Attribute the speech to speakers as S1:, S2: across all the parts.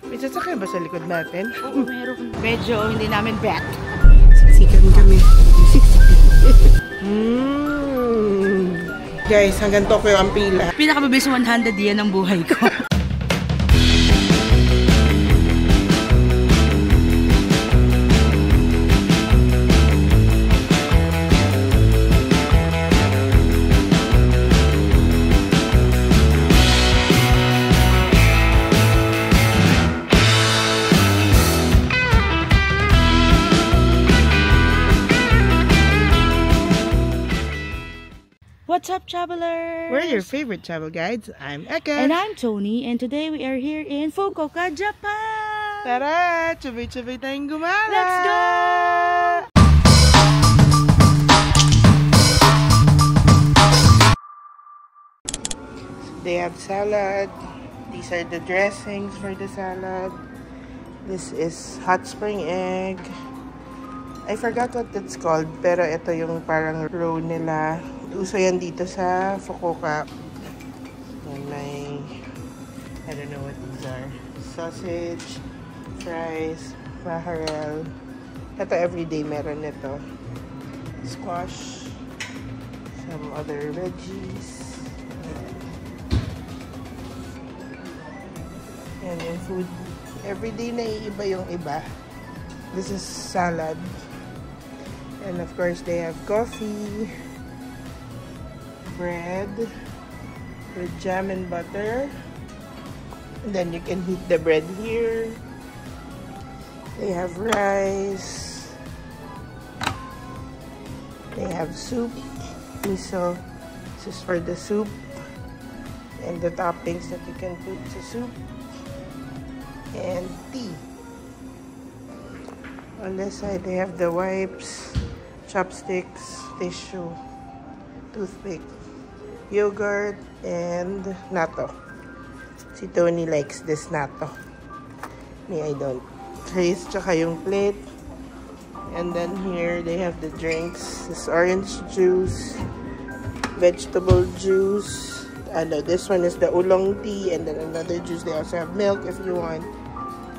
S1: May sasakyan ba sa likod natin?
S2: Oo, meron. Medyo hindi namin bet.
S1: Siksikan kami. Guys, hanggang Tokyo ang pila.
S2: Pinakamabis 100 yan ang buhay ko. What's up, travelers?
S1: We're your favorite travel guides. I'm Eka.
S2: And I'm Tony. And today we are here in Fukuoka, Japan.
S1: Tara! Tsubay-tsubay tayong gumala!
S2: Let's go!
S1: They have salad. These are the dressings for the salad. This is hot spring egg. I forgot what it's called, pero ito yung parang roll nila. Uso yan dito sa Fukuoka. And may, I don't know what these are. Sausage, fries, mackerel. Ito everyday meron nito. Squash, some other veggies. Yan yung food. Everyday na iiba yung iba. This is salad. And of course, they have coffee, bread with jam and butter. And then you can heat the bread here. They have rice. They have soup, miso. This is for the soup. And the toppings that you can put to soup. And tea. On this side, they have the wipes, chopsticks, tissue, toothpick, yogurt, and natto. Si Tony likes this natto. Me, I don't. Trays, tsaka yung plate. And then here, they have the drinks. This orange juice, vegetable juice. This one is the oolong tea, and then another juice. They also have milk if you want,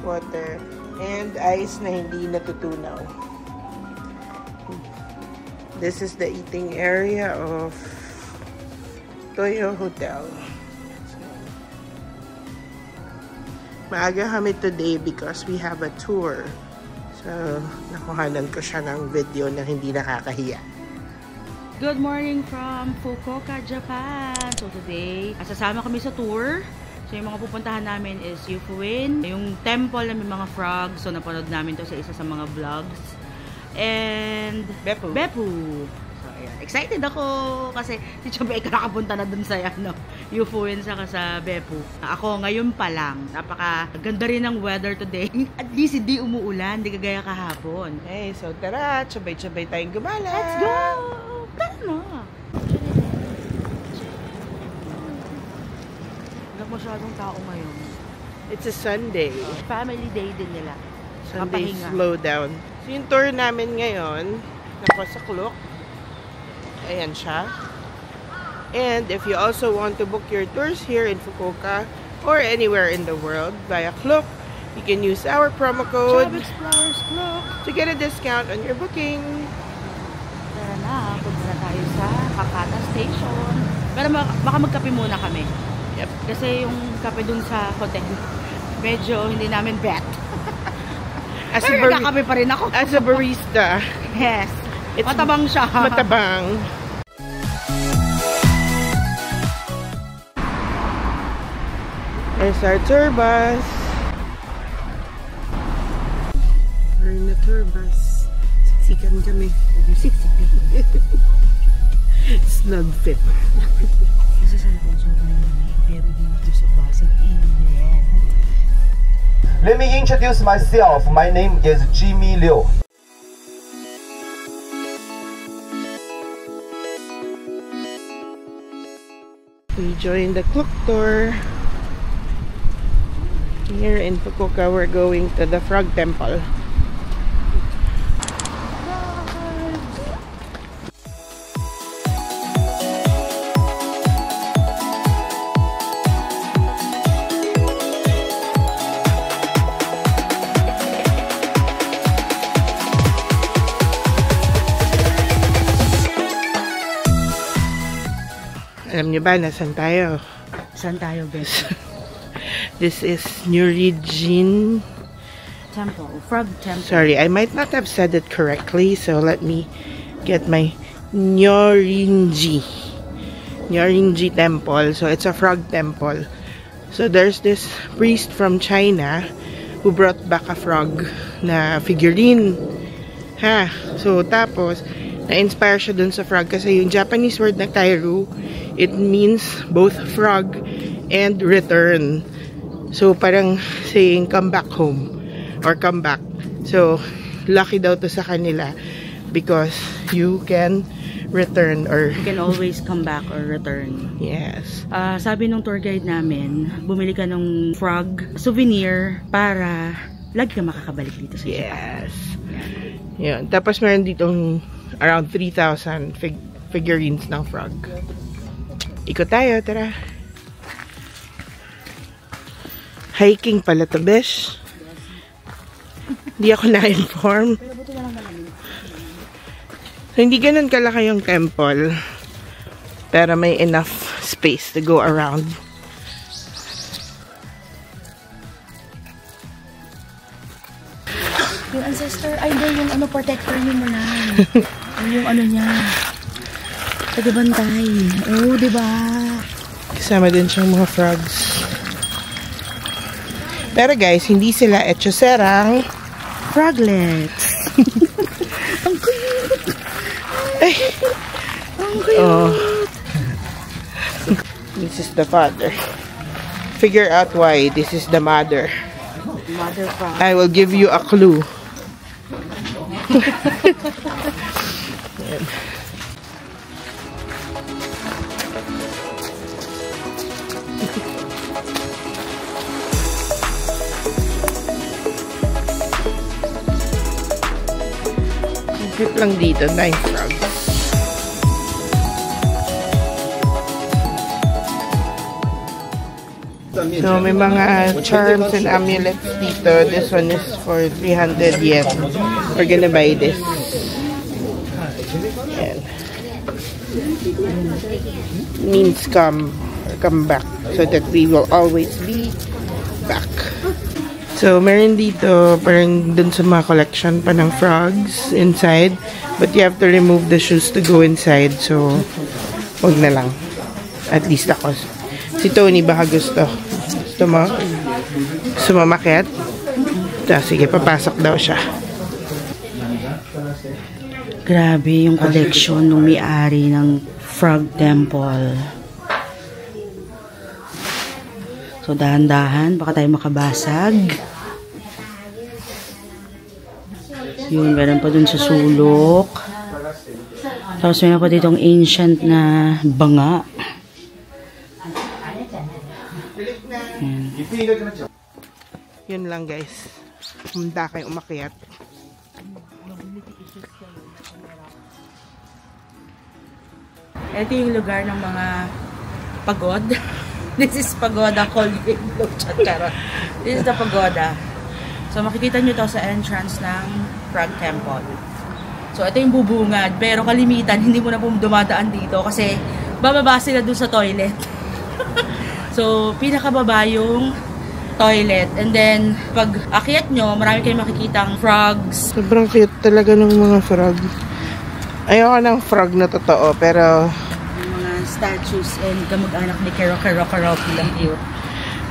S1: water, and ice na hindi natutunaw. This is the eating area of Toyo Hotel. So, maaga kami today because we have a tour. So, nakuhanan ko siya ng video na hindi nakakahiya.
S2: Good morning from Fukuoka, Japan. So today, sasama kami sa tour. So yung mga pupuntahan namin is Yufuin, yung temple na may mga frogs. So napanood namin to sa isa sa mga vlogs. And Beppu. So ayan, excited ako kasi si Chobeka nakapunta na dun sa Yufuin saka sa Beppu. Ako ngayon pa lang, napaka ganda rin ng weather today. At least hindi umuulan, hindi kagaya kahapon.
S1: Hey, so tara, tsabay-tsabay tayong gumala.
S2: Let's go! Tara na! Wala masyadong tao ngayon.
S1: It's a Sunday.
S2: Family day din nila.
S1: Sunday
S2: Kapahinga.
S1: slow down. So yung tour namin ngayon, nako sa Klook. Ayan siya. And if you also want to book your tours here in Fukuoka or anywhere in the world via Klook, you can use our promo code
S2: Job Explorers Klook
S1: to get a discount on your booking.
S2: Tara na, punta na tayo sa Hakata Station. Pero baka magkape muna kami.
S1: Yep.
S2: Kasi yung kape dun sa hotel, medyo hindi namin bet. Pero nagkakape pa rin ako.
S1: As a barista.
S2: Yes. Matabang siya.
S1: Matabang. There's our tour bus. We're in the tour bus. Siksikan kami. Siksikan. Snug fit.
S2: This is very dito sa bus at init.
S3: Let me introduce myself. My name is Jimmy Liu.
S1: We joined the Klook tour. Here in Fukuoka, we're going to the Frog Temple. Alam niyo ba, nasan tayo?
S2: Saan tayo, best?
S1: This is Nyorijin
S2: Temple. Frog Temple.
S1: Sorry, I might not have said it correctly, so let me get my Nyorinji temple. So it's a frog temple. So there's this priest from China who brought back a frog na figurine. So tapos na-inspire siya dun sa frog kasi yung Japanese word na Kairu, it means both frog and return. So parang saying come back home or come back. So lucky daw to sa kanila because you can return or
S2: You can always come back or return.
S1: yes.
S2: Sabi nung tour guide namin, bumili ka ng frog souvenir para lagi ka makakabalik dito sa Japan.
S1: Yes. Yun. Tapos meron ditong around 3,000 figurines ng frog. Ikot tayo, tara. Hiking pala to, besh. Hindi ako na-inform. So, hindi ganun kalaki yung temple. Pero may enough space to go around.
S2: Yung ancestor, ay hindi, yung ano, protector niyo mo lang. Yung ano niya. Tagabantay. Oh, diba?
S1: Kasama din siyang mga frogs. Pero guys, hindi sila etchoserang
S2: Froglets. Ang cute.
S1: ay,
S2: Ang cute.
S1: oh. This is the father. Figure out why this is the mother.
S2: Mother frog.
S1: I will give you a clue. Yan. Cute lang dito, 9 frogs. So, may mga charms and amulets dito. This one is for 300 yen. We're gonna buy this. Yan. Means come back so that we will always be back. So, meron dito parang dun sa mga collection pa ng frogs inside. But you have to remove the shoes to go inside. So, wag na lang. At least ako. Si Tony baka gusto. Gusto mo? Gusto mo makiat? Sige, papasok daw siya.
S2: Grabe yung collection ng may-ari ng Frog Temple. So, dahan-dahan. Baka tayo makabasag. Yun, meron pa dun sa sulok. Tapos meron pa ditong ancient na banga.
S1: Yun lang guys. Humda kayong umakyat.
S2: Ito yung lugar ng mga pagod. This is pagoda called This is the pagoda. So makikita nyo to sa entrance ng Frog Temple. So ito yung bubungad. Pero kalimitan, hindi mo na po dumadaan dito kasi bababa sila dun sa toilet. So pinakababa yung toilet. And then pag akyat nyo, marami kayong makikitang frogs.
S1: Sobrang cute talaga ng mga frog. Ayoko ng frog na totoo, pero
S2: Mga statues and kamag-anak ni Kero lang cute.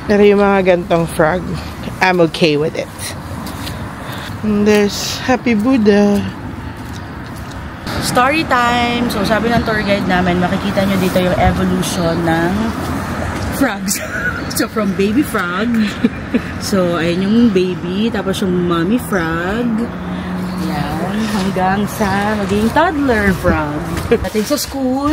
S1: pero yung mga gantong frog, I'm okay with it. And there's Happy Buddha.
S2: Story time! So sabi ng tour guide namin, makikita nyo dito yung evolution ng frogs. So from baby frog, so ayun yung baby, tapos yung mommy frog, yan, hanggang sa maging toddler frog. Dating sa school.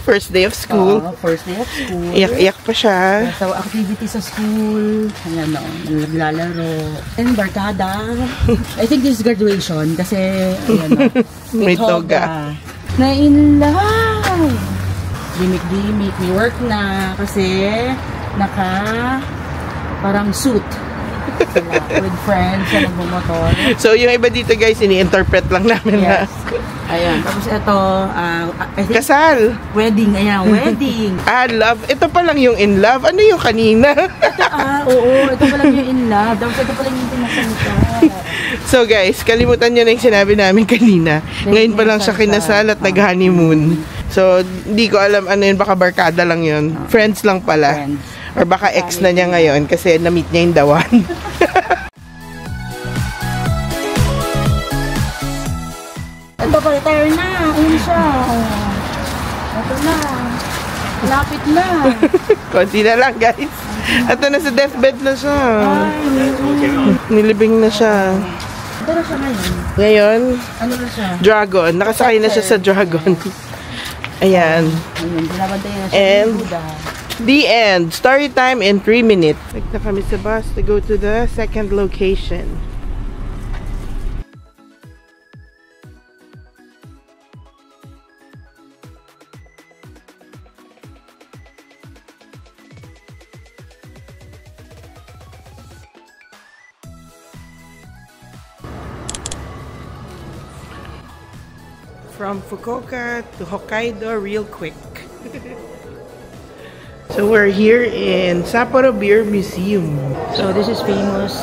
S1: First day of school.
S2: First day of school.
S1: Iyak-iyak pa siya.
S2: So, activity sa school. Ayan o, naglalaro. And barkada. I think this is graduation kasi, ayan o.
S1: May toga.
S2: Na in love. Gimik-gimik. May work na kasi parang suit. Sila with friends na nagmumotor.
S1: So, yung iba dito guys, ini-interpret lang namin
S2: Yes. Ayan. Tapos ito, I think,
S1: kasal.
S2: wedding. Ayan, wedding.
S1: Love. Ito pa lang yung in love. Ano yung kanina?
S2: Oo. Ito pa lang yung in love. Tapos ito pa lang yung pinasalita.
S1: So guys, kalimutan nyo na yung sinabi namin kanina. Ngayon pa lang siya kinasal at nag-honeymoon. So, hindi ko alam ano yun. Baka barkada lang yun. Friends lang pala.
S2: Friends.
S1: Or baka ex na niya ngayon kasi na-meet niya yung dawan.
S2: Ito pa, retire na. Ayun siya. Ito na. Lapit na.
S1: Konti na lang guys. Ito na sa deathbed na siya. Nilibing na siya.
S2: Ito na siya ngayon.
S1: Ngayon,
S2: Ano na siya?
S1: dragon. Nakasakay na siya sa dragon. Ayan.
S2: Ayun, binabantayan na siya.
S1: And the end. Story time in 3 minutes. Like na kami sa bus to go to the second location. From Fukuoka to Hokkaido real quick. So we're here in Sapporo Beer Museum.
S2: So this is famous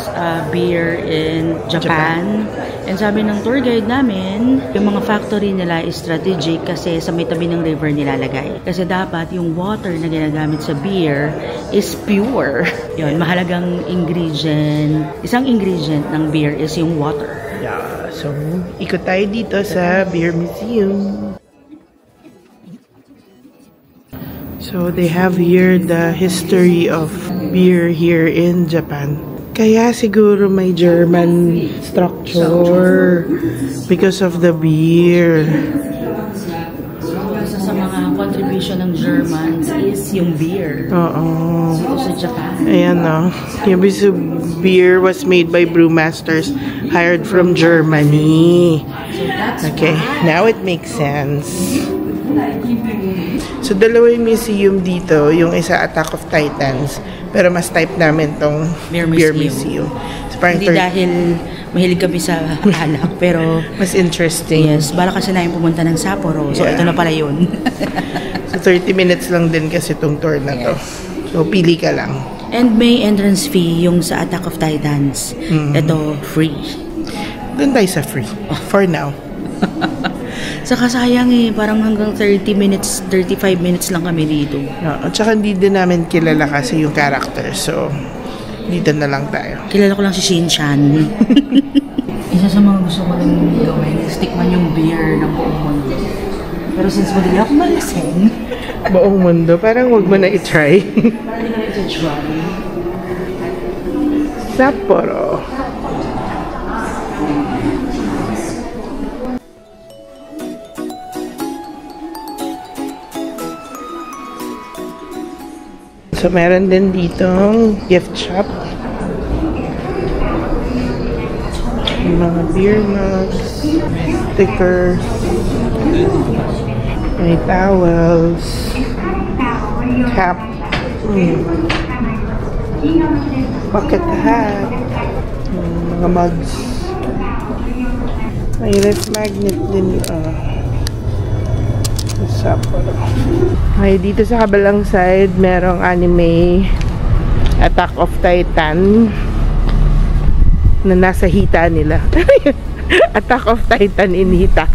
S2: beer in Japan. And sabi ng tour guide namin, yung mga factory nila is strategic kasi sa may tabi ng river nilalagay. Kasi dapat yung water na ginagamit sa beer is pure. Yun, mahalagang ingredient. Isang ingredient ng beer is yung water.
S1: Yeah, so ikot tayo dito sa Beer Museum. So they have here the history of beer here in Japan. Kaya siguro may German structure because of the beer.
S2: Isa sa mga contribution ng Germans is yung beer.
S1: Oo.
S2: Dito sa Japan.
S1: Ayan no. Yung beer was made by brewmasters hired from Germany. Okay, now it makes sense. So, dalawa yung museum dito. Yung isa, Attack of Titans. Pero mas type namin tong Beer Museum. So, parang
S2: Hindi dahil mahilig kami sa alak, pero
S1: mas interesting.
S2: yes, bala kasi namin pumunta ng Sapporo. So, ito na pala yun.
S1: So, 30 minutes lang din kasi tong tour na to. So, pili ka lang.
S2: And may entrance fee yung sa Attack of Titans. Ito, free.
S1: Doon tayo sa free. For now.
S2: Saka sayang parang hanggang 30 minutes, 35 minutes lang kami dito.
S1: At saka hindi din namin kilala kasi yung character. So, dito na lang tayo.
S2: Kilala ko lang si Shin-chan. Isa sa mga gusto ko rin gawin is tikman yung beer ng buong mundo. Pero since madali ako malasing,
S1: Buong mundo. Parang wag mo na i-try.
S2: parang hindi na i-try.
S1: Sapporo. So, meron din ditong gift shop. Yung mga beer mugs, stickers, may towels, cap, bucket hat, mga mugs. May ref magnet din. Sapporo. Okay, dito sa kabilang side, merong anime Attack of Titan na nasa hita nila. Attack of Titan in hita.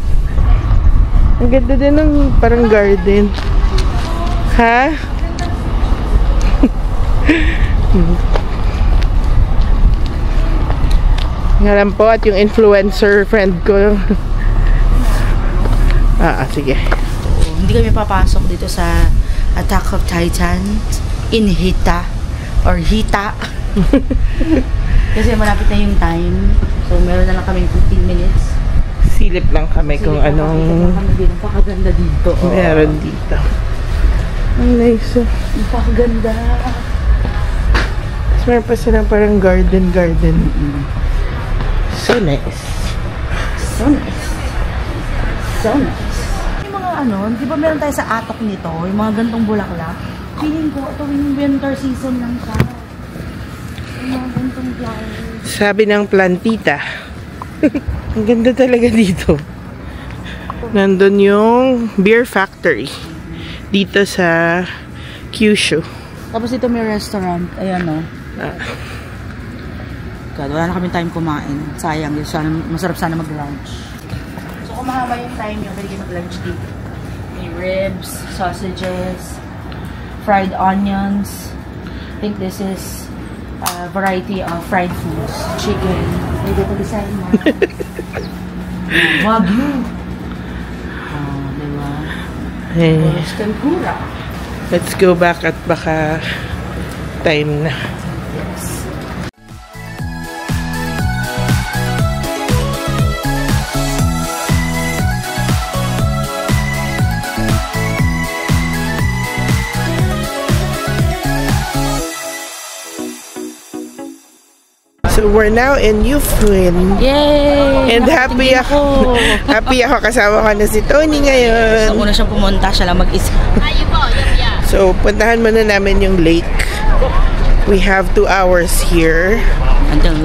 S1: Ang ganda din ng parang garden. Ha? Ngayon po at yung influencer friend ko. Sige.
S2: Hindi kami papasok dito sa Attack of Titans in Hita or Hita. Kasi malapit na yung time. So meron na lang kaming 15 minutes.
S1: Silip lang kami kung anong
S2: Napakaganda dito.
S1: meron dito. Ang nice.
S2: Napakaganda.
S1: Tapos meron pa silang parang garden. So nice.
S2: So nice. So nice. Di ba meron tayo sa atok nito, yung mga gantong bulaklak? Feeling ko, ito yung winter season lang siya. Yung mga gandang flowers.
S1: Sabi ng plantita. Ang ganda talaga dito. Nandun yung beer factory. Dito sa Kyushu.
S2: Tapos dito may restaurant. Ayan o. God, wala na kami time kumain. Sayang. Masarap sana mag-lunch. So kung mahaba yung time yung pwede kayo mag-lunch dito. May ribs, sausages, fried onions. I think this is a variety of fried foods. Chicken. Pwede ito design mo. Wagyu. Diba?
S1: Hey.
S2: Tempura.
S1: Let's go back at baka time na.
S2: Yes.
S1: So we're now in Yufwin.
S2: Yay!
S1: And happy ako. Happy ako kasama ko na si Tony ngayon.
S2: So, una siyang pumunta, siya lang mag-isa.
S1: So, puntahan muna namin yung lake. We have 2 hours here.
S2: Until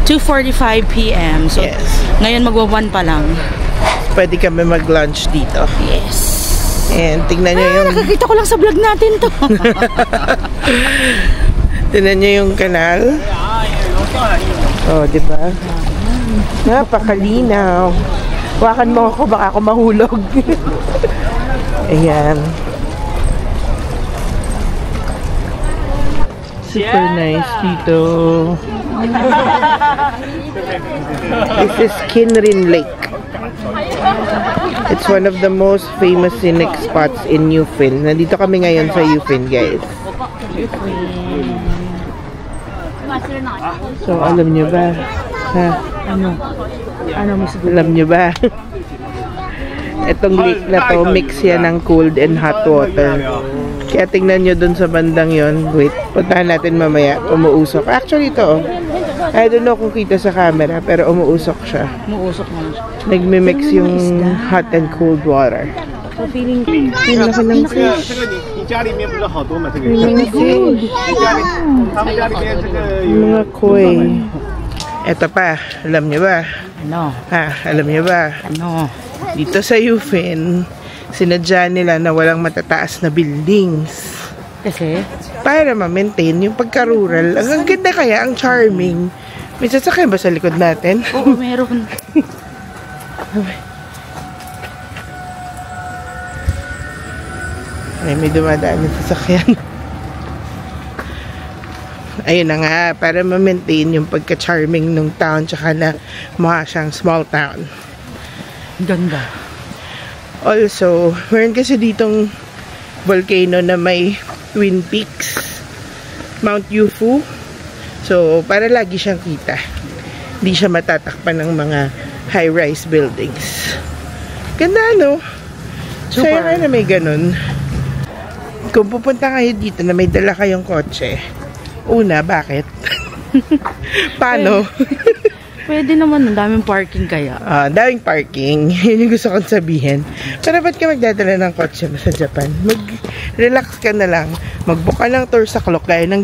S2: 2:45 p.m. So,
S1: Yes.
S2: ngayon magwa-1 pa lang.
S1: Pwede kami mag-lunch dito.
S2: Yes.
S1: And tingnan nyo yung...
S2: Nakakita ko lang sa vlog natin to.
S1: Tingnan nyo yung kanal. Oh, diba? Napakalinaw. Wakan mo ako, baka ako mahulog. Ayan. Super nice dito. This is Kinrin Lake. It's one of the most famous scenic spots in Yufin. Nandito kami ngayon sa Yufin, guys. So, alam nyo ba? Ha?
S2: Ano? Ano, Miss Good?
S1: Alam nyo ba? Itong lake na to, mix yan ng cold and hot water. Kaya tingnan nyo dun sa bandang yon. Wait, puntahan natin mamaya. Umuusok. Actually, ito, I don't know kung kita sa camera, pero umuusok siya.
S2: Umuusok na.
S1: Nagmimix yung hot and cold water.
S2: So, feeling
S1: Laki ng fish. Mga koi. Eto pa, alam nyo ba?
S2: Ano?
S1: Alam nyo ba?
S2: Ano?
S1: Dito sa Yufin, sinadya nila na walang matataas na buildings.
S2: Kasi?
S1: Para ma-maintain yung pagka-rural. Ang ganda kaya, ang charming. May sasakyan ba sa likod natin?
S2: Oo, meron.
S1: Ay, may dumadaan yung sasakyan. Ayun na nga, para ma-maintain yung pagka-charming ng town, tsaka na mukha siyang small town.
S2: Ganda.
S1: Also, meron kasi ditong volcano na may twin peaks. Mount Yufu. So, para lagi siyang kita. Hindi siya matatakpan ng mga high-rise buildings. Ganda, no?
S2: Super.
S1: Sayang na may ganun. Kung pupunta kayo dito na may dala kayong kotse, una, bakit? Paano?
S2: Pwede naman, ang daming parking kaya.
S1: Daming parking. Yun yung gusto kong sabihin. Pero ba't ka magdadala ng kotse mo sa Japan? Mag-relax ka na lang. Mag-book ka ng tour sa Klook. Gaya ng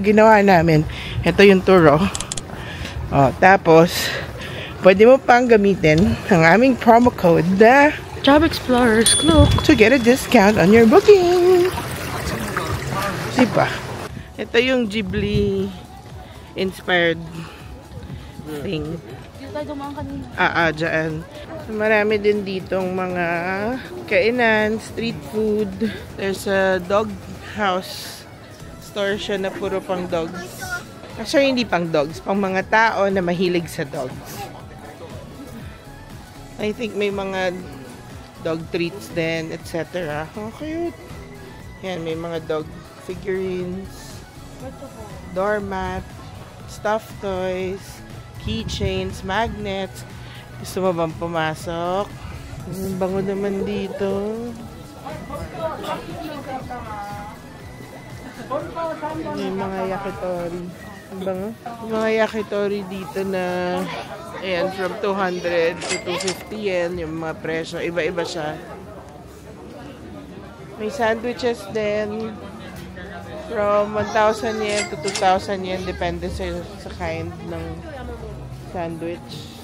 S1: ginawa namin. Ito yung tour, oh. Tapos, pwede mo pang gamitin ang aming promo code na
S2: Job Explorers Club
S1: to get a discount on your booking. Diba? Ito yung Ghibli inspired thing.
S2: Dito tayo dumaan kanina.
S1: Dyan. Marami din ditong mga kainan, street food. There's a dog house. Store siya na puro pang dogs. Actually, hindi pang dogs. Pang mga tao na mahilig sa dogs. I think may mga dog treats din, etc. Oh, cute. Yan, may mga dog figurines, doormat, stuffed toys, keychains, magnets. Gusto mo bang pumasok? Ang bango naman dito. May mga yakitori. Ang bango. May mga yakitori dito na ayan, from 200 to 250 yen. Yung mga presyo, iba-iba siya. May sandwiches din. From 1,000 yen to 2,000 yen, depende sa kind ng sandwich.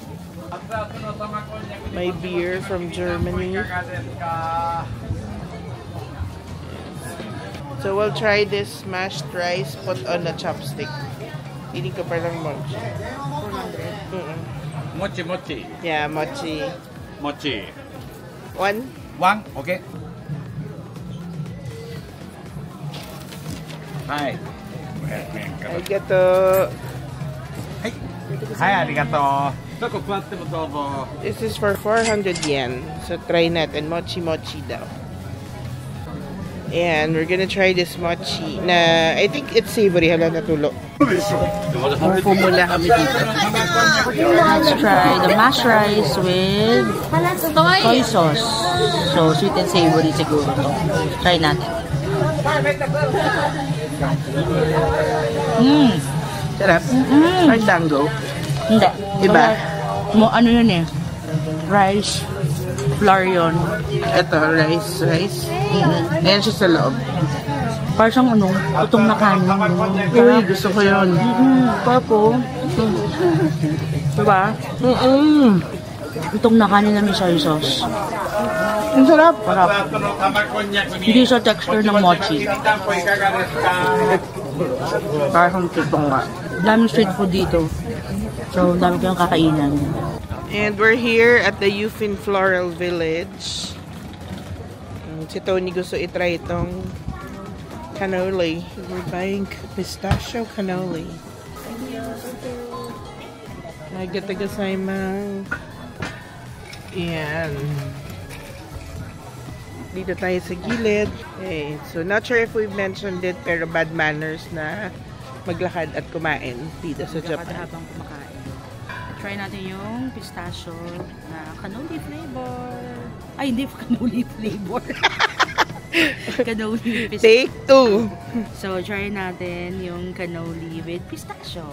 S1: May beer from Germany. So we'll try this mashed rice put on a chopstick. Hindi ko pa lang mochi. 400?
S4: Mochi mochi.
S1: Yeah, mochi.
S4: Mochi.
S1: One?
S4: One, okay. Hi.
S1: Arigato.
S4: Hi, arigato.
S1: This is for 400 yen. So try natin. Mochi mochi daw. And we're gonna try this mochi na I think it's savory. Hala, natulo. Pumula kami dito.
S2: Let's try the mashed rice with soy sauce. So, sweet and savory siguro to. Try natin.
S1: Sarap. Ay, dango.
S2: Hindi.
S1: Iba?
S2: Ano yun eh? Rice. Flour yun.
S1: Ito, rice. Ayan siya sa loob.
S2: Parang siyang ano, utong na kanin.
S1: Uy, gusto ko yun.
S2: Papo. Diba? Utong na kanin na may soy sauce.
S1: Ang sarap.
S2: Parap. Hindi siya texture ng mochi.
S1: Parang tutong nga.
S2: Daming street food dito. So, dami kayong kakainan.
S1: And we're here at the Yufin Floral Village. Si Tony gusto itry itong cannoli. We're buying pistachio cannoli. Arigatou. Yan. Dito tayo sa gilid. Okay. So, not sure if we've mentioned it, pero bad manners na maglakad at kumain dito sa Japan.
S2: Habang kumakain. Try natin yung pistachio na cannoli flavor. Ay, hindi cannoli flavor. Cannoli pistachio.
S1: Take two.
S2: So, try natin yung cannoli with pistachio.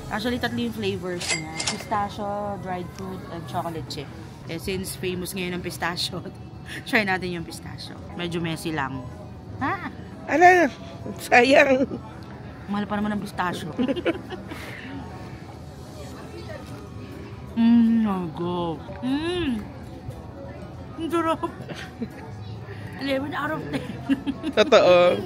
S2: Actually, tatlo yung flavors niya. Pistachio, dried fruit, and chocolate chip. Eh, since famous ngayon ang pistachio, try natin yung pistachio. Medyo messy lang. Ha?
S1: Ala, sayang.
S2: Mahal pa naman ang pistachio. Nago. Ang sarap. 11 out of 10.
S1: Totoo.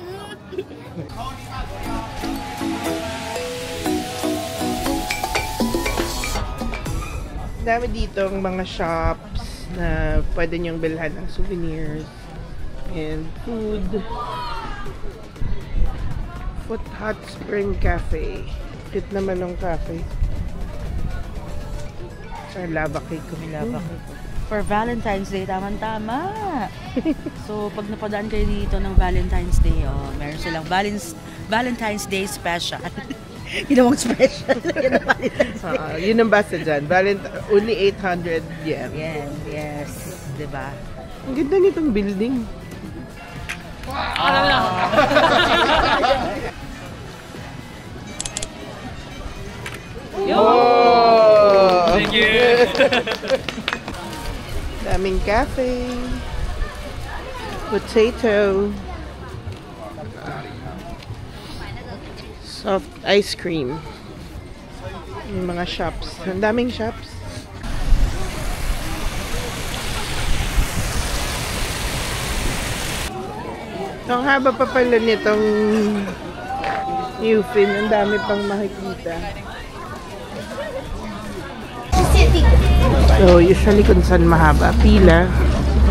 S1: Dami dito ang mga shops na pwede niyong bilhan ng souvenirs and food. Foot Hot Spring Cafe. Cute naman ng cafe. Lava cake ko.
S2: Lava cake. For Valentine's Day, tamang-tama. So, pag napadaan kayo dito ng Valentine's Day, meron silang Valentine's Day special. Ginawang special.
S1: Yun ang basta dyan. Only 800 yen.
S2: Yes. Diba?
S1: Ang ganda nitong building. Oh!
S4: Thank you.
S1: Daming cafe. Potato. Soft ice cream. Yung mga shops. Ang daming shops. Ang haba pa pala nitong Yufin. Ang dami pang makikita. So, usually kung saan mahaba, pila,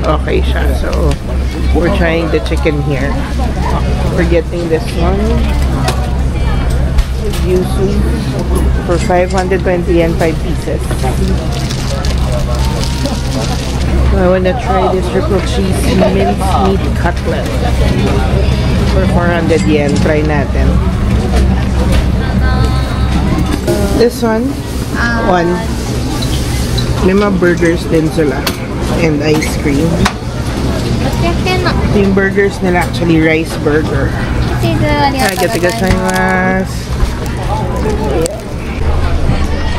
S1: okay siya. So, we're trying the chicken here. We're getting this one. With yuzu for 520 yen, 5 pieces. So, I wanna try this triple cheese minced meat cutlet for 400 yen. Try natin. This one, one. May mga burgers din sila. And ice cream. Yung burgers nila actually rice burger. Arigatou.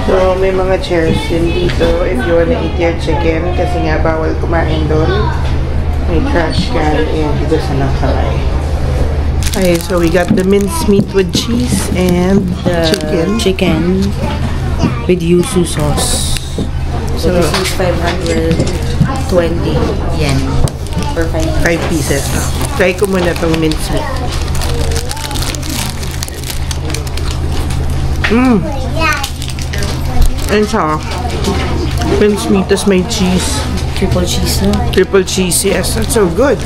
S1: So, may mga chairs din dito if you wanna eat your chicken. Kasi nga bawal kumain doon. May trash can and dito sa nakalay. Okay, so we got the mincemeat with cheese and
S2: The chicken with yuzu sauce. So this is 520 yen for 5
S1: pieces. Try ko muna tong mincemeat. And siya. Mincemeat, tas may cheese.
S2: Triple cheese, no?
S1: Triple cheese, yes. That's so good.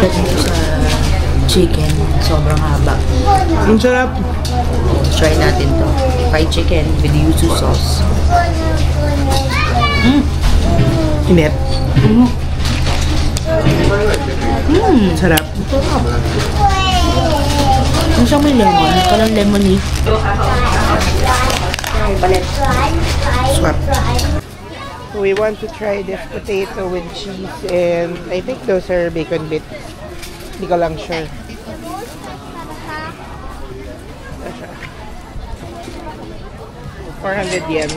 S2: Dito sa chicken, sobrang haba.
S1: Ang sarap.
S2: Try natin to. Fried chicken with yuzu sauce.
S1: Init. Sarap.
S2: Ang siyang may lemon. Parang lemony.
S1: Swap. We want to try this potato with cheese and I think those are bacon bits. Hindi ko lang sure. 400 yen.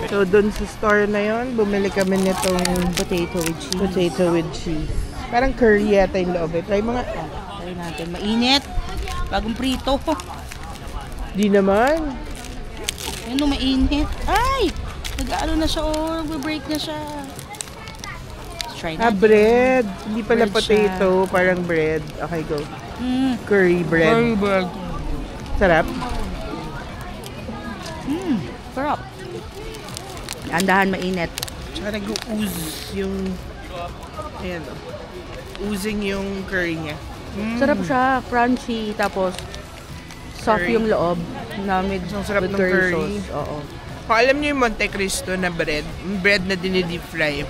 S1: So, dun sa store na yon, bumili kami nitong
S2: Potato with cheese.
S1: potato with cheese. Parang curry yata yung loob. Try mga...
S2: Try natin. Mainit. Bagong prito.
S1: Di naman.
S2: Ano, mainit. Ay! Nag-ano na siya, oh. Nag-break na siya. Let's try natin.
S1: Bread. Hindi pala
S2: Bread
S1: potato. Parang bread. Okay, go. Curry bread.
S2: Curry bread.
S1: Sarap.
S2: Sarap. Andahan mainit.
S1: Tsaka nag-ooze yung... Ayan o. Oozing yung curry niya.
S2: Sarap siya. Crunchy. Tapos, soft
S1: Curry.
S2: yung loob. Na with,
S1: Ang sarap
S2: with
S1: ng curry.
S2: sauce. Oo.
S1: Kung alam niyo yung Monte Cristo na bread, bread na dinidip fry,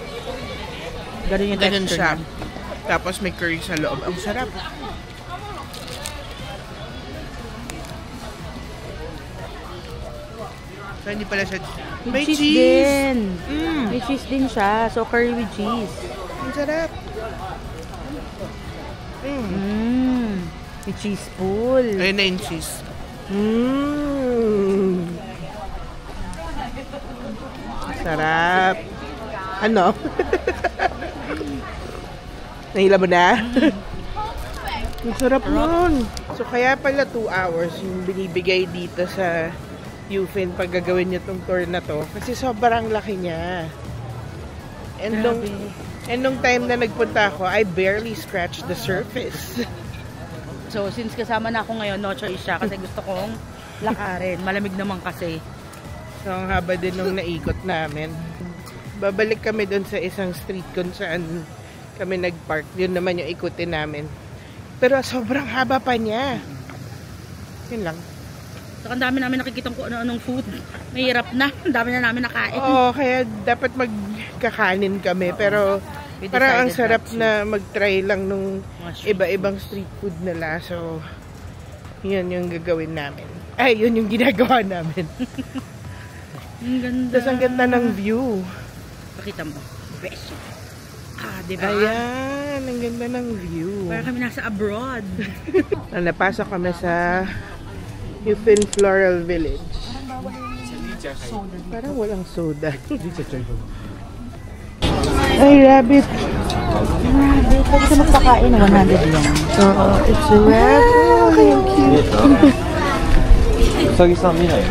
S2: Ganun yung
S1: ganun
S2: texture
S1: siya.
S2: niya.
S1: Tapos may curry sa loob. Ang sarap. So, hindi pala siya... May cheese!
S2: din.
S1: Mm.
S2: May cheese din siya. So, curry with cheese.
S1: Ang sarap.
S2: May cheese pool.
S1: Ayun na yung cheese. Sarap. Ano? Nahila mo na? Ang sarap nun. So, kaya pala 2 hours yung binibigay dito sa Yufin pag gagawin niyo tong tour na to. Kasi sobrang laki niya. And nung time na nagpunta ako, I barely scratched the surface.
S2: So, since kasama na ako ngayon, no choice siya kasi gusto kong lakarin. Malamig naman kasi.
S1: So, ang haba din nung naikot namin. Babalik kami dun sa isang street kung saan kami nag-park. Yun naman yung ikutin namin. Pero sobrang haba pa niya. Yun lang.
S2: So, ang dami namin nakikitang kung ano-anong food. Mahirap na. Ang dami na namin nakain.
S1: Oo, kaya dapat magkakanin kami. Pero
S2: We
S1: parang ang
S2: decided
S1: sarap
S2: not to.
S1: na mag-try lang nung
S2: Mushroom.
S1: iba-ibang street food nila. So, yun yung gagawin namin. Ay, yun yung ginagawa namin.
S2: Ang ganda.
S1: Tapos ang ganda ng view.
S2: Pakita mo. Besh. Diba?
S1: Ayan, ang ganda ng view.
S2: Parang kami nasa abroad.
S1: Napasok kami sa Yufin Floral Village. Parang walang soda. Ay, rabbit.
S2: Grabe. Pwede ka magpakain ng 100 yen.
S1: Oo, it's a rabbit. Oh, cute.
S3: うさぎさん見ないの？う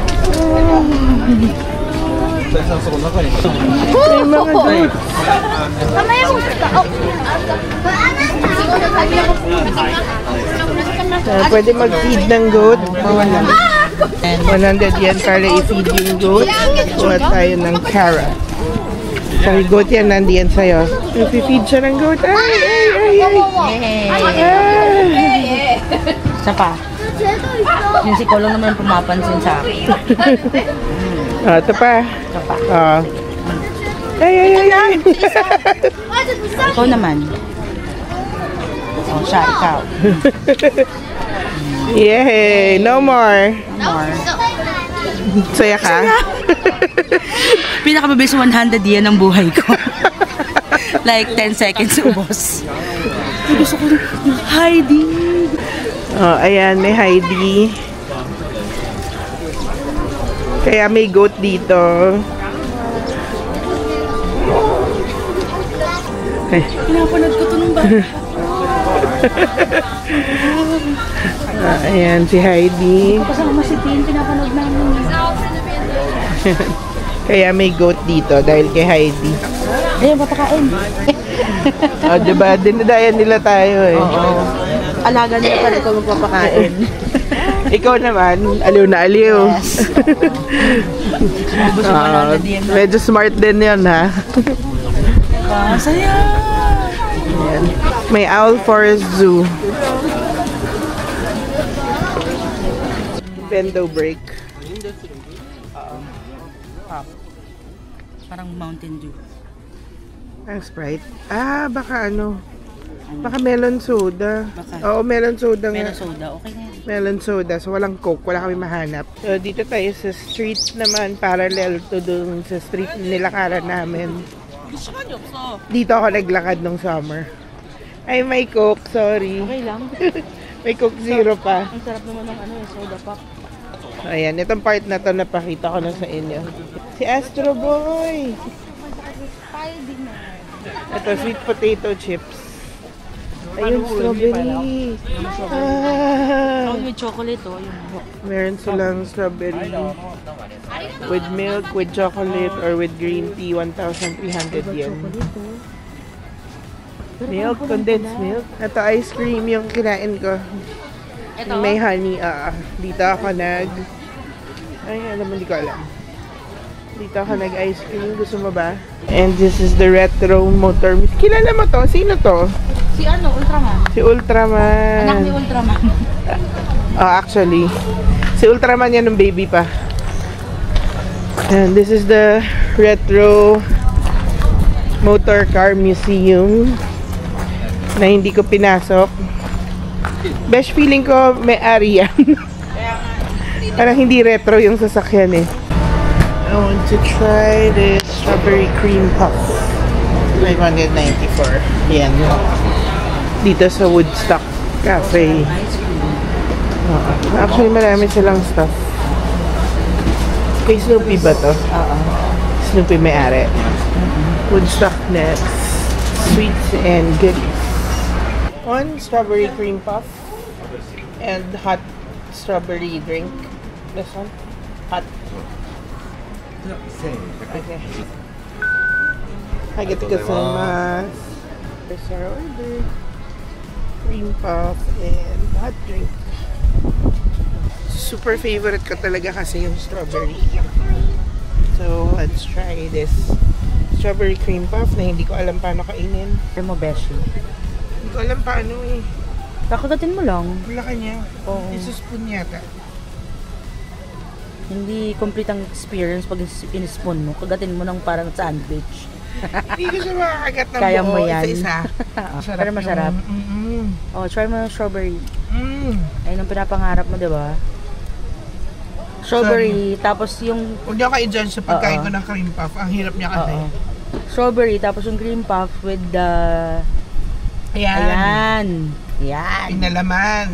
S3: さぎさんそこ中に。
S1: May mga goat. Pwede mag-feed ng goat. 100 yen para i-feed yung goat. Kuha tayo ng carrot. So, yung goat yan, nandiyan sa'yo. I-feed siya ng goat. Ay, ay, ay, ay.
S2: Isa pa. Yung si Kolong naman pumapansin sa akin.
S1: Ito pa.
S2: Isa pa.
S1: Ay, ay, ay, ay.
S2: Ikaw naman. Oh, siya, ikaw.
S1: Yay! No more.
S2: More.
S1: Saya ka?
S2: Pinakamabis 100 yen ang buhay ko. Like 10 seconds ubos. Gusto ko Heidi.
S1: Oh, ayan, may Heidi. Kaya may goat dito.
S2: Pinapanood ko to nung bata.
S1: Ayan, si Heidi.
S2: Kasama si Tin, pinapanood namin.
S1: Kaya may goat dito dahil kay Heidi.
S2: Ayun, papakain.
S1: Diba? Dinadayan nila tayo eh.
S2: Oo. Alaga nila pala ikaw magpapakain.
S1: Ikaw naman, aliw na aliw.
S2: Yes.
S1: Medyo smart din yun, ha?
S2: Saya!
S1: Ayan. May Owl Forest Zoo. Bendo break.
S2: Parang Mountain Dew.
S1: Ang Sprite. Baka ano. Baka melon soda.
S2: Baka.
S1: Oo, melon soda nga.
S2: Melon soda, okay na yan.
S1: Melon soda. So, walang Coke. Wala kami mahanap. So, dito tayo sa street naman. Parallel to dun sa street na nilakaran namin. Dito ako naglakad nung summer. Ay, may Coke. Sorry.
S2: Okay lang.
S1: May Coke Zero pa.
S2: Ang sarap naman ng soda pop.
S1: Ayan, itong part na to napakita ko na sa inyo. Si Astro Boy! Ito, sweet potato chips. Ayun, strawberry.
S2: With chocolate, oh.
S1: Meron silang strawberry. With milk, with chocolate, or with green tea, 1,300 yen. Milk, condensed milk. Ito, ice cream yung kinain ko.
S2: Ito?
S1: May honey. Dito ako ay, alam mo, hindi ko alam. Dito ako nag-ice cream. Gusto mo ba? And this is the retro motor. Kilala mo to? Sino to?
S2: Si Ultraman.
S1: Si Ultraman.
S2: Anak ni Ultraman.
S1: Actually. Si Ultraman yan ng baby pa. And this is the retro motor car museum na hindi ko pinasok. Best feeling ko may ari yan. Parang hindi retro yung sasakyan eh. I want to try this strawberry cream puff. 594. Yan. Dito sa Woodstock Cafe. Actually, marami silang stuff. Kay Snoopy ba to? Snoopy may-ari. Woodstock next. Sweets and goodies. One strawberry cream puff. And hot strawberry drink. This one? Hot. Okay. Arigatou. There's our order. Cream puff and hot drink. Super favorite ko talaga kasi yung strawberry. So, let's try this strawberry cream puff na hindi ko alam paano kainin.
S2: Alam mo, Beshi.
S1: Hindi ko alam paano eh.
S2: Kakagatin mo lang.
S1: Wala kanya.
S2: Oo.
S1: Isuspoon yata.
S2: Hindi complete ang experience pag in-spoon mo. Kagatin mo ng parang sandwich.
S1: Hindi ko siya makakagat ng
S2: Kaya
S1: buo.
S2: mo yan.
S1: Isa-isa.
S2: Pero masarap. Oh, try mo yung strawberry. Ayun ang pinapangarap mo, di ba? Strawberry, tapos yung...
S1: Huwag niyo kayo dyan sa pagkain ko ng cream puff. Ang hirap niya kasi.
S2: Strawberry, tapos yung cream puff with the...
S1: Ayan.
S2: Yan.
S1: Pinalaman.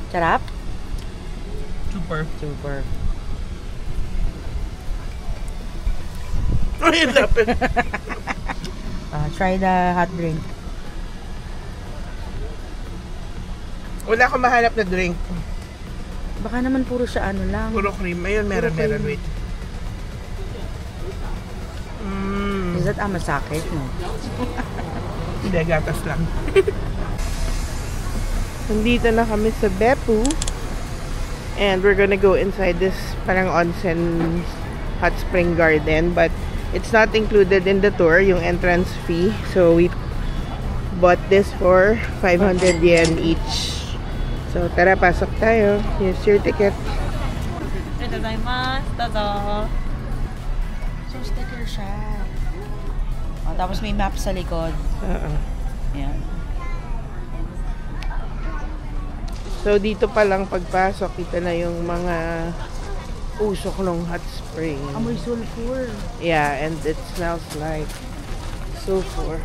S2: Sarap?
S1: Super.
S2: Super.
S1: Ay, dapat.
S2: Try the hot drink.
S1: Wala akong mahanap na drink.
S2: Baka naman puro siya ano lang.
S1: Puro cream. Ayun, meron. Wait.
S2: Is that amasake? No?
S1: Hindi, gatas lang. Nandito na kami sa Beppu. And we're gonna go inside this parang onsen hot spring garden. But it's not included in the tour, yung entrance fee. So we bought this for 500 yen each. So tara, pasok tayo. Here's your ticket.
S2: So sticker siya. Tapos may map sa likod. Ayan.
S1: So dito pa lang pagpasok, kita na yung mga usok ng hot spring.
S2: Amoy sulfur.
S1: Yeah, and it smells like sulfur.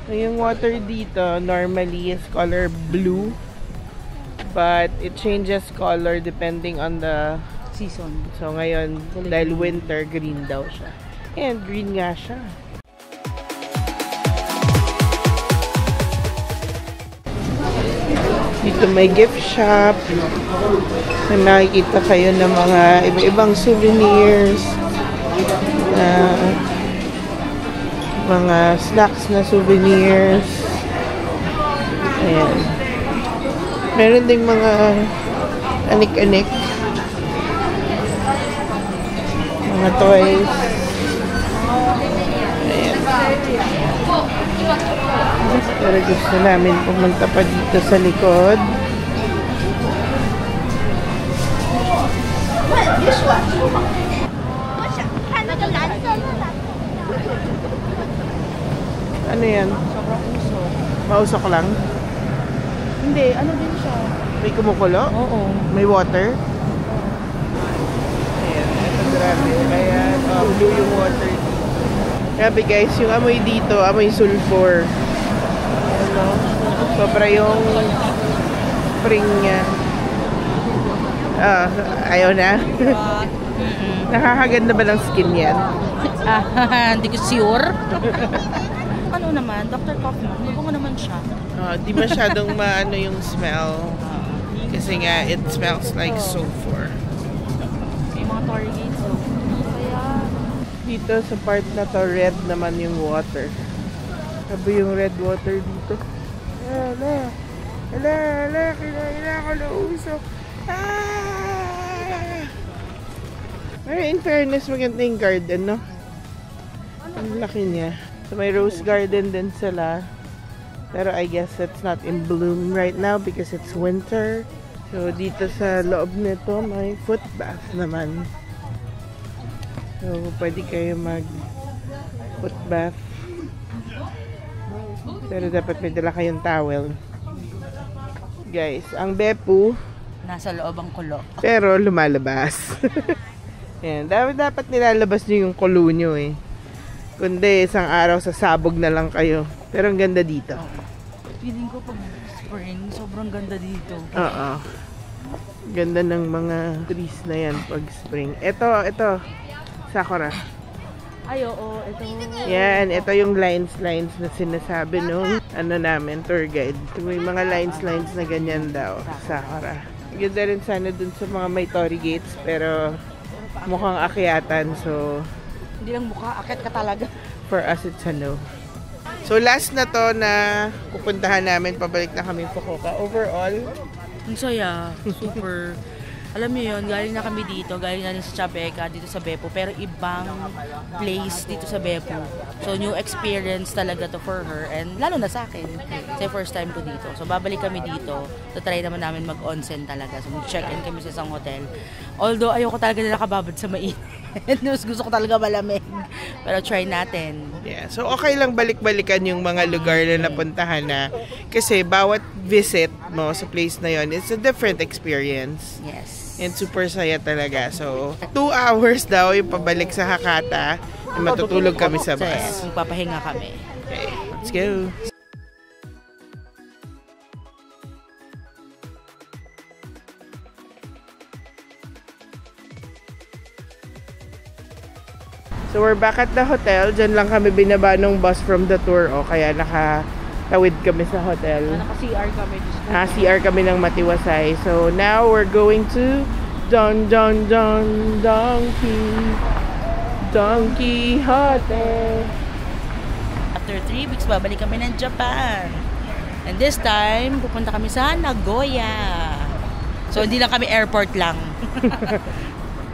S1: So yung water dito normally is color blue. But it changes color depending on the
S2: Season.
S1: So ngayon, dahil winter, green daw siya. And green nga siya. Dito may gift shop. May makikita kayo ng mga iba-ibang souvenirs. Mga snacks na souvenirs. Ayan. Meron ding mga anik-anik. Mga toys. Ayan. Pero gusto namin pumunta pa dito sa likod. Ano yan?
S2: Sobrang usok.
S1: Mausok lang?
S2: Hindi, ano din siya?
S1: May kumukulo?
S2: Oo.
S1: May water? Ayan, ito grabe. Kaya, blue yung water dito. Grabe guys, yung amoy dito, amoy sulfur. Ano? Sobra yung spring niya. Ayaw na. Nakakaganda ba ng skin yan?
S2: Hindi ko sure. Ano naman, Dr. Kaufman, mabango naman siya.
S1: Di masyadong maano yung smell. Kasi nga, it smells like sulfur.
S2: May mga Target, so kaya
S1: Dito sa part na to, red naman yung water. Sabi yung red water dito. Ala, kailangan ko na usok. Pero in fairness, maganda yung garden, no? Ang laki niya. So may rose garden din sila. Pero I guess it's not in bloom right now because it's winter. So dito sa loob nito, may foot bath naman. So pwede kayo mag foot bath. Pero dapat may dala kayong towel. Guys, ang Beppu
S2: nasa loob ang kulo.
S1: pero lumalabas. Ayan, dapat nilalabas nyo yung kulo nyo eh. Kundi isang araw sa sabog na lang kayo. Pero ang ganda dito.
S2: Feeling ko pag spring, sobrang ganda dito.
S1: Oo. Ganda ng mga trees na yan pag spring. Ito. Sakura.
S2: Ay, oo. Ito.
S1: Yan, ito yung lines na sinasabi nung namin, tour guide. May mga lines na ganyan daw. Sakura. Ganda rin sana dun sa mga may torii gates, pero mukhang akyatan, so
S2: Hindi lang mukha, akit ka talaga.
S1: for us it's a no. So last na to na pupuntahan namin, pabalik na kami Fukuoka. Overall,
S2: Ang saya. Super. Alam mo yun, galing na kami dito, galing na rin sa Chabeca, dito sa Beppu, pero ibang place dito sa Beppu. So, new experience talaga to for her, and lalo na sa akin. Kasi first time ko dito. So, babalik kami dito. So, try naman namin mag-onsen talaga. So, mag-check-in kami sa isang hotel. Although, ayoko talaga na nakababad sa mainit. Gusto ko talaga malamig. Pero try natin.
S1: yeah. So okay lang balik-balikan yung mga lugar na napuntahan na. Kasi bawat visit mo sa place na yon, it's a different experience.
S2: Yes.
S1: And super saya talaga. So, 2 hours daw yung pabalik sa Hakata. And matutulog kami sa bus.
S2: Yes, magpapahinga kami.
S1: Okay, let's go. So, we're back at the hotel. Diyan lang kami binaba ng bus from the tour. O, kaya nakatawid kami sa hotel.
S2: Naka-CR kami.
S1: CR kami ng Matiwasay. So, now we're going to Don Quixote.
S2: After 3 weeks, babalik kami ng Japan. And this time, pupunta kami sa Nagoya. So, hindi lang kami airport lang.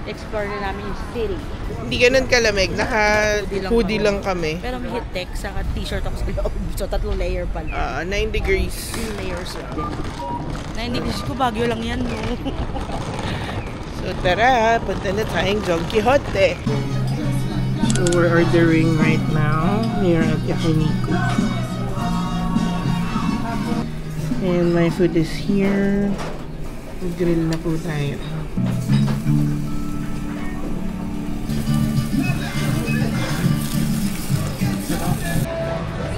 S2: Explore na namin yung city.
S1: Hindi ganun kalamig. Naka-hoodie lang kami.
S2: Pero may heat-tech, saka t-shirt ako sa loob. So, 3 layer pala.
S1: 9 degrees.
S2: 3 layers din. 9 degrees ko, Baguio lang yan. No?
S1: So, tara. Punta na tayong Don Quixote. So, we're ordering right now here at Yakiniku. And my food is here. Grill na po tayo.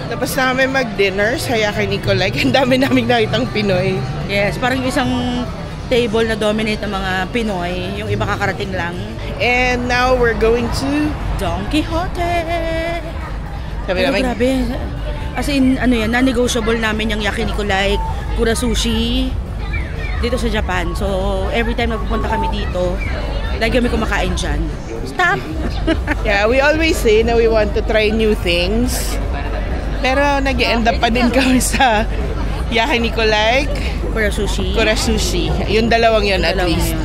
S1: Ito Tapos na kami mag-dinner sa Yakiniku Lake. Ang dami naming nakitang Pinoy.
S2: Yes, parang yung isang table na dominate ng mga Pinoy. Yung iba kakarating lang.
S1: And now we're going to
S2: Don Quixote!
S1: Sabi
S2: Pero
S1: namin,
S2: grabe. As in, ano yan, non-negotiable namin yung Yakiniku Lake, Kura Sushi, dito sa Japan. So, every time na pupunta kami dito, lagi kami kumakain dyan. Stop!
S1: yeah, we always say na we want to try new things. Pero nag-end up pa din kami sa Yakiniku Lake,
S2: Kura Sushi.
S1: Kura Sushi. Yung dalawang yun at
S2: Dalawang
S1: least.
S2: yun.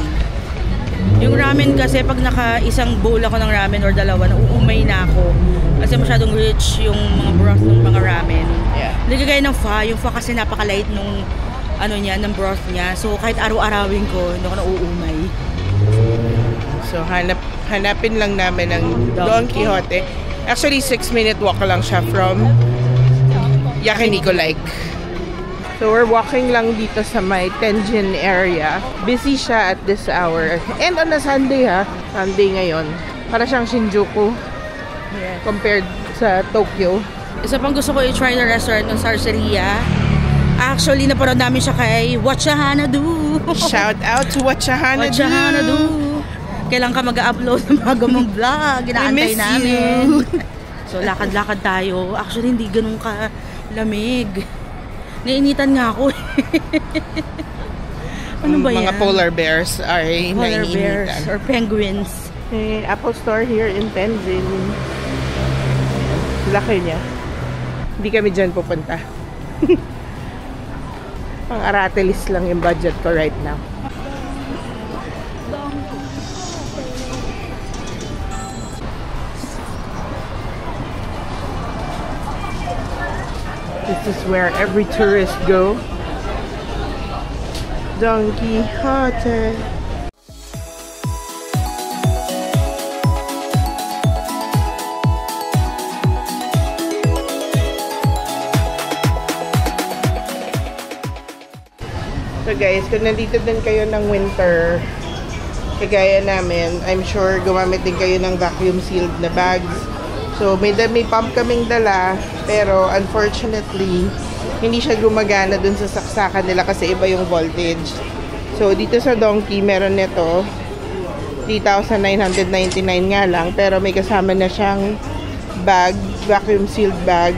S2: Yung ramen kasi, pag naka-isang bowl ako ng ramen or dalawa, nauumay na ako. Kasi masyadong rich yung mga broth ng mga ramen.
S1: Yeah.
S2: Hindi kagaya ng pho. Yung pho kasi napakalight nung ano niya, ng broth niya. So kahit araw-arawin ko, hindi ako nauumay.
S1: So hanapin lang namin ng Don Quixote. Actually, 6-minute walk lang siya from Yakiniku Lake. So we're walking lang dito sa may Tenjin area. Busy siya at this hour. And on a Sunday ha. Sunday ngayon. Para siyang Shinjuku.
S2: Yeah.
S1: Compared sa Tokyo.
S2: Isa pang gusto ko i-try na restaurant ng Sarceria. Actually, napanood namin siya kay Watchahanadu.
S1: Shout out to Watchahanadu.
S2: Watchahanadu. Kailan ka mag-upload ng bago mong vlog? Inaantay namin. So, lakad-lakad tayo. Actually, hindi ganun ka lamig. Nainitan nga ako. Ano ba yan?
S1: Mga polar bears ay
S2: Polar bears
S1: nainitan.
S2: or penguins.
S1: May Apple Store here in Tenzin. Laki niya. Hindi kami dyan pupunta. Pang Aratelis lang yung budget ko right now. This is where every tourist go. Don Quixote. So guys, kung nandito din kayo ng winter, kagaya namin, I'm sure gumamit din kayo ng vacuum sealed na bags. So may pump kaming dala, pero unfortunately, hindi siya gumagana dun sa saksakan nila kasi iba yung voltage. So dito sa Donkey, meron nito 3,999 nga lang, pero may kasama na siyang bag, vacuum sealed bag.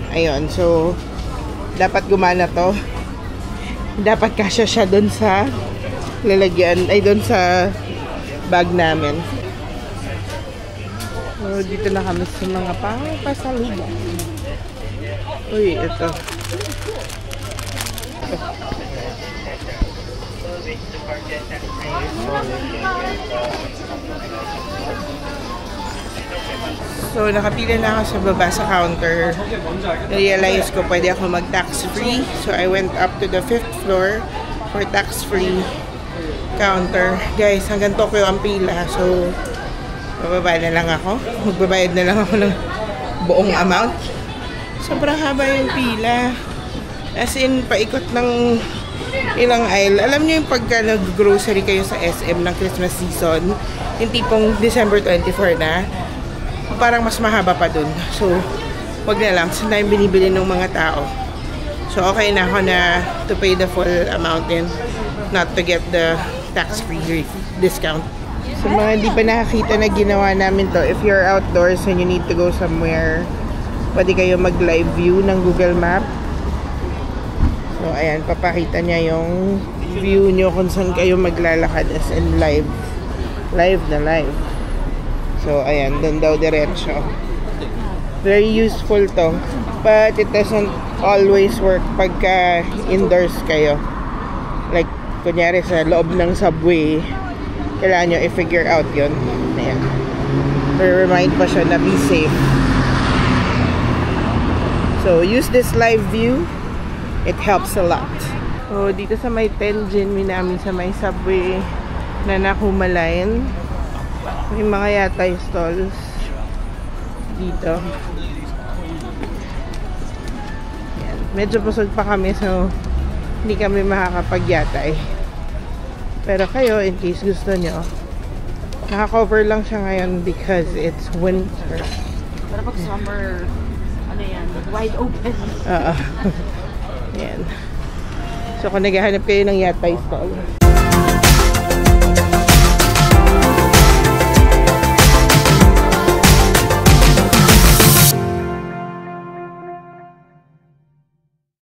S1: Ayun, so dapat gumana to. Dapat kasya siya dun sa lalagyan, ay dun sa bag namin. So, dito na kami sa mga pasalubong. Uy, ito. So, nakapila na ako sa baba sa counter. Realize ko pwede ako mag-tax free. So, I went up to the 5th floor for tax free counter. Guys, hanggang Tokyo ang pila. So, bababa na lang ako. Magbabayad na lang ako ng buong amount. Sobrang haba yung pila. As in, paikot ng ilang aisle. Alam niyo yung pagka nag-grocery kayo sa SM ng Christmas season, yung tipong December 24 na, parang mas mahaba pa dun. So, wag na lang. Saan tayong binibili ng mga tao. So, okay na ako na to pay the full amount and not to get the tax-free discount. So, mga hindi pa nakakita na ginawa namin to, if you're outdoors and you need to go somewhere, pwede kayo mag-live view ng Google Map. So, ayan, papakita niya yung view nyo kung saan kayo maglalakad as in live. Live na live. So, ayan, doon daw diretso. Very useful to. But it doesn't always work pagka indoors kayo. Like, kunyari sa loob ng subway, kailangan nyo i-figure out yun. Ayan. Pero remind pa siya na be safe. So, use this live view. It helps a lot. So, dito sa may Tenjin, namin sa may subway na Nakuma Line. May mga yata yung stalls dito. Ayan. Medyo busog pa kami, so hindi kami makakapagyatay. Pero kayo, in case gusto nyo, naka-cover lang siya ngayon because it's winter.
S2: Pero pag summer, ano yan, wide open.
S1: Oo. Yan. So kung naghahanap kayo ng yatay stall.